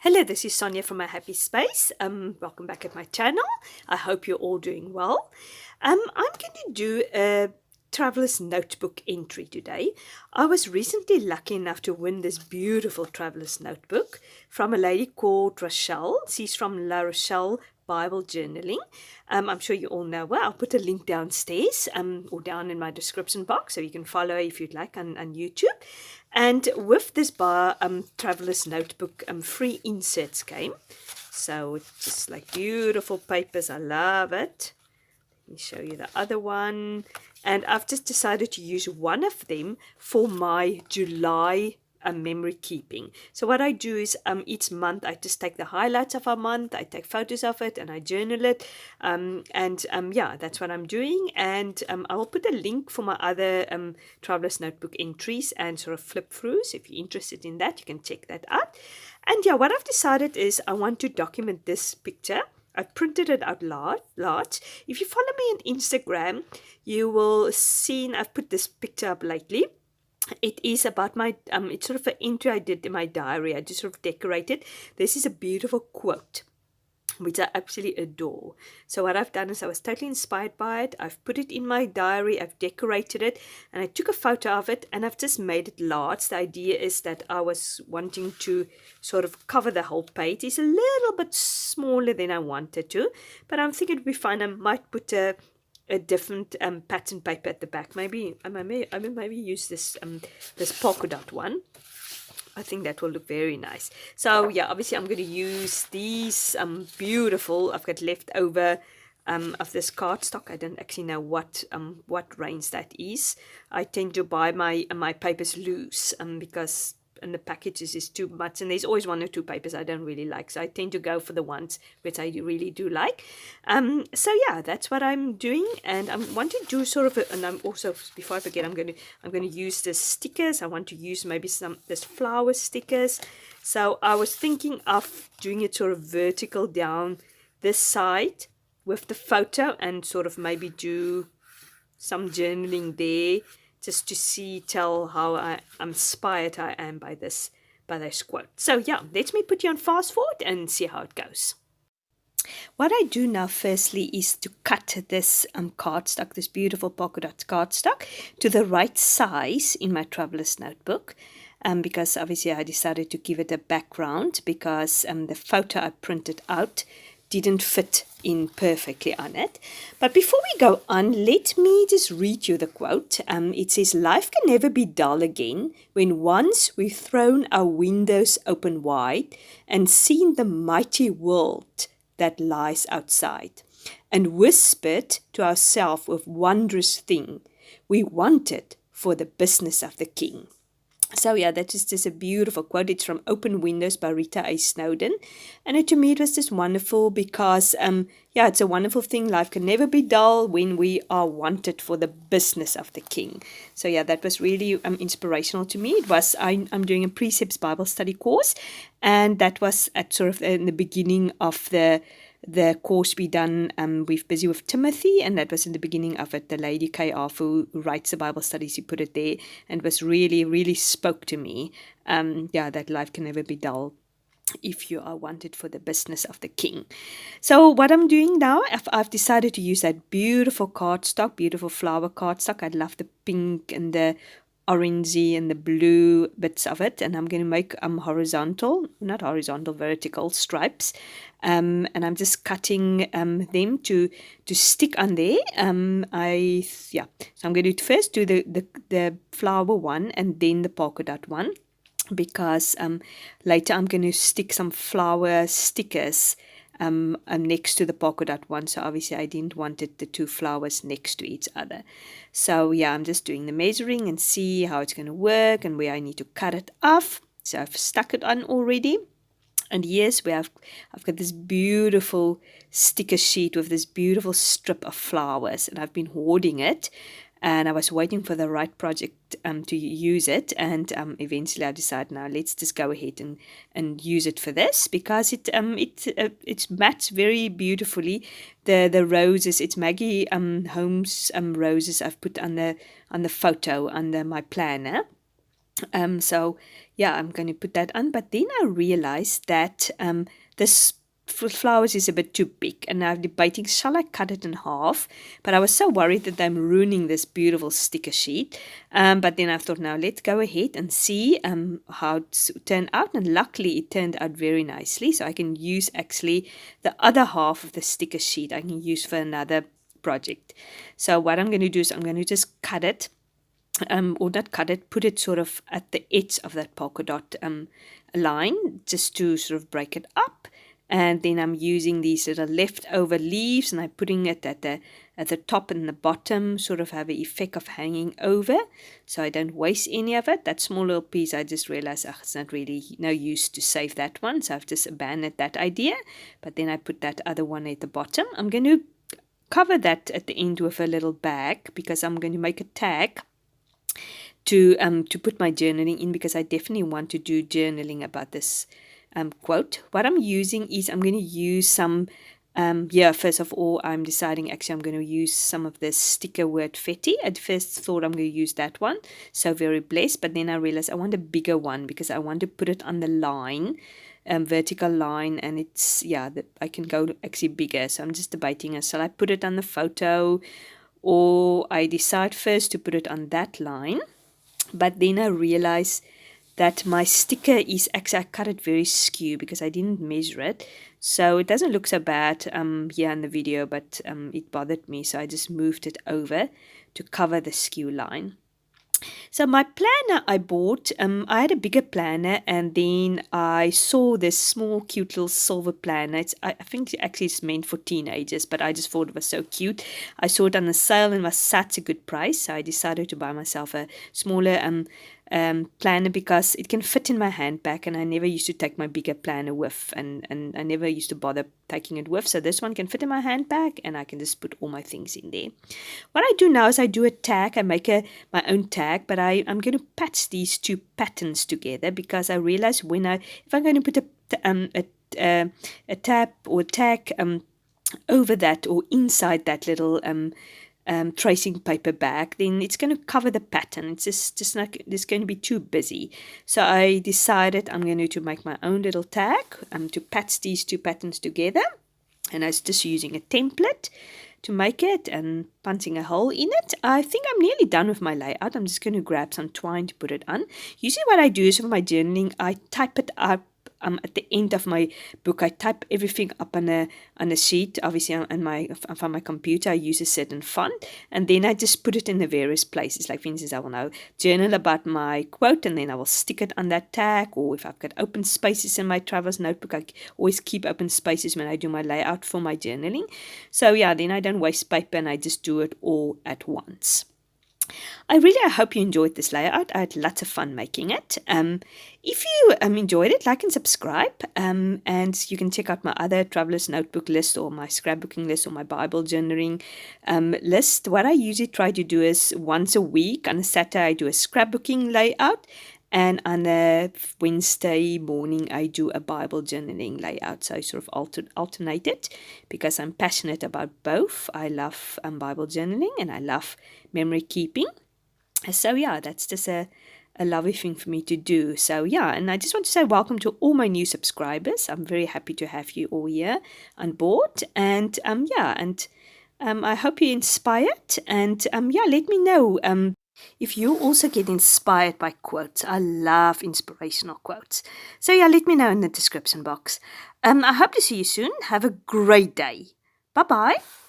Hello, this is Sonja from My Happy Space. Welcome back at my channel. I hope you're all doing well. I'm going to do a traveler's notebook entry today. I was recently lucky enough to win this beautiful traveler's notebook from a lady called Rochelle. She's from La Rochelle Bible Journaling. I'm sure you all know her. I'll put a link downstairs or down in my description box so you can follow her if you'd like on YouTube. And with this traveler's notebook, free inserts came. So it's just like beautiful papers. I love it. Let me show you the other one. And I've just decided to use one of them for my July memory keeping. So what I do is each month I just take the highlights of our month, I take photos of it and I journal it, yeah, that's what I'm doing. And I will put a link for my other traveler's notebook entries and sort of flip throughs. If you're interested in that, you can check that out. And yeah, what I've decided is I want to document this picture. I've printed it out large. If you follow me on Instagram, you will see I've put this picture up lately. It is about my, it's sort of an entry I did in my diary. I just sort of decorated. This is a beautiful quote, which I absolutely adore. So what I've done is I was totally inspired by it. I've put it in my diary. I've decorated it. And I took a photo of it. And I've just made it large. The idea is that I was wanting to sort of cover the whole page. It's a little bit smaller than I wanted to. But I'm thinking it'd be fine. I might put a different pattern paper at the back. Maybe I maybe use this this polka dot one. I think that will look very nice. So yeah, obviously I'm going to use these beautiful. I've got leftover of this cardstock. I don't actually know what range that is. I tend to buy my papers loose because in the packages is too much, and there's always one or two papers I don't really like, so I tend to go for the ones which I really do like. So yeah, that's what I'm doing, and I want to do sort of and I'm also, before I forget, I'm going to use the stickers. I want to use maybe this flower stickers. So I was thinking of doing it sort of vertical down this side with the photo, and sort of maybe do some journaling there, just to tell how inspired I am by this quote. So yeah, let me put you on fast forward and see how it goes. What I do now firstly is to cut this cardstock, this beautiful polka dot cardstock, to the right size in my traveler's notebook. Because obviously I decided to give it a background because the photo I printed out didn't fit in perfectly on it. But before we go on, let me just read you the quote. It says, "Life can never be dull again when once we've thrown our windows open wide and seen the mighty world that lies outside, and whispered to ourselves with wondrous thing, we want it for the business of the King." So yeah, that is just a beautiful quote. It's from Open Windows by Rita A. Snowden. And to me, it was just wonderful because, yeah, it's a wonderful thing. Life can never be dull when we are wanted for the business of the King. So yeah, that was really inspirational to me. It was, I'm doing a Precepts Bible study course, and that was at sort of in the beginning of the course we done. We're busy with Timothy, and that was in the beginning of it. The lady KR who writes the Bible studies, she put it there, and was really spoke to me. Yeah, that life can never be dull if you are wanted for the business of the King. So what I'm doing now, I've decided to use that beautiful cardstock, beautiful flower cardstock. I love the pink and the orangey and the blue bits of it, and I'm going to make vertical stripes, and I'm just cutting them to stick on there. So I'm going to first do the flower one and then the polka dot one, because later I'm going to stick some flower stickers next to the polka dot one. So obviously I didn't want the two flowers next to each other. So yeah, I'm just doing the measuring and see how it's going to work and where I need to cut it off. So I've stuck it on already. And yes, I've got this beautiful sticker sheet with this beautiful strip of flowers, and I've been hoarding it. And I was waiting for the right project to use it, and eventually I decided, now let's just go ahead and use it for this, because it's matched very beautifully. The roses, it's Maggie Holmes roses I've put on the photo under my planner. So yeah, I'm going to put that on. But then I realized that this flowers is a bit too big, and I'm debating, shall I cut it in half? But I was so worried that I'm ruining this beautiful sticker sheet. But then I thought, now let's go ahead and see how it's turned out. And luckily it turned out very nicely. So I can use actually the other half of the sticker sheet I can use for another project. So what I'm going to do is I'm going to just cut it, or not cut it, put it sort of at the edge of that polka dot line, just to sort of break it up. And then I'm using these little leftover leaves, and I'm putting it at the top and the bottom, sort of have an effect of hanging over, so I don't waste any of it. That small little piece, I just realized it's not really no use to save that one, so I've just abandoned that idea. But then I put that other one at the bottom. I'm going to cover that at the end with a little bag, because I'm going to make a tag to put my journaling in, because I definitely want to do journaling about this quote. What I'm using is I'm going to use some, first of all, I'm deciding actually I'm going to use some of this sticker word Fetty. At first thought I'm going to use that one, so very blessed, but then I realized I want a bigger one, because I want to put it on the line, vertical line, and it's, I can go actually bigger. So I'm just debating, shall I put it on the photo, or I decide first to put it on that line. But then I realized that my sticker is actually, I cut it very skew because I didn't measure it. So it doesn't look so bad here in the video, but it bothered me. So I just moved it over to cover the skew line. So my planner I bought, I had a bigger planner, and then I saw this small cute little silver planner. I think actually it's meant for teenagers, but I just thought it was so cute. I saw it on the sale and was such a good price, so I decided to buy myself a smaller planner, because it can fit in my handbag, and I never used to take my bigger planner with, and I never used to bother taking it with. So this one can fit in my handbag, and I can just put all my things in there. What I do now is I do a tag. I make my own tag, but I'm going to patch these two patterns together, because I realize if I'm going to put a tab or tag over that or inside that little tracing paper bag, then it's going to cover the pattern. It's just not, it's going to be too busy. So I decided I'm going to make my own little tag to patch these two patterns together, and I was just using a template to make it and punching a hole in it. I think I'm nearly done with my layout. I'm just going to grab some twine to put it on. Usually what I do is for my journaling, I type it up at the end of my book. I type everything up on a sheet. Obviously on my computer I use a certain font, and then I just put it in the various places. Like for instance, I will now journal about my quote, and then I will stick it on that tag. Or if I've got open spaces in my travelers notebook, I always keep open spaces when I do my layout for my journaling. So then I don't waste paper, and I just do it all at once. I hope you enjoyed this layout. I had lots of fun making it. If you enjoyed it, like and subscribe. And you can check out my other traveler's notebook list, or my scrapbooking list, or my Bible journaling list. What I usually try to do is once a week on a Saturday I do a scrapbooking layout, and on a Wednesday morning I do a Bible journaling layout. So I sort of alternate it, because I'm passionate about both. I love Bible journaling, and I love memory keeping. So that's just a lovely thing for me to do. So and I just want to say welcome to all my new subscribers. I'm very happy to have you all here on board, and I hope you're inspired, and let me know if you also get inspired by quotes. I love inspirational quotes. So let me know in the description box. I hope to see you soon. Have a great day. Bye-bye.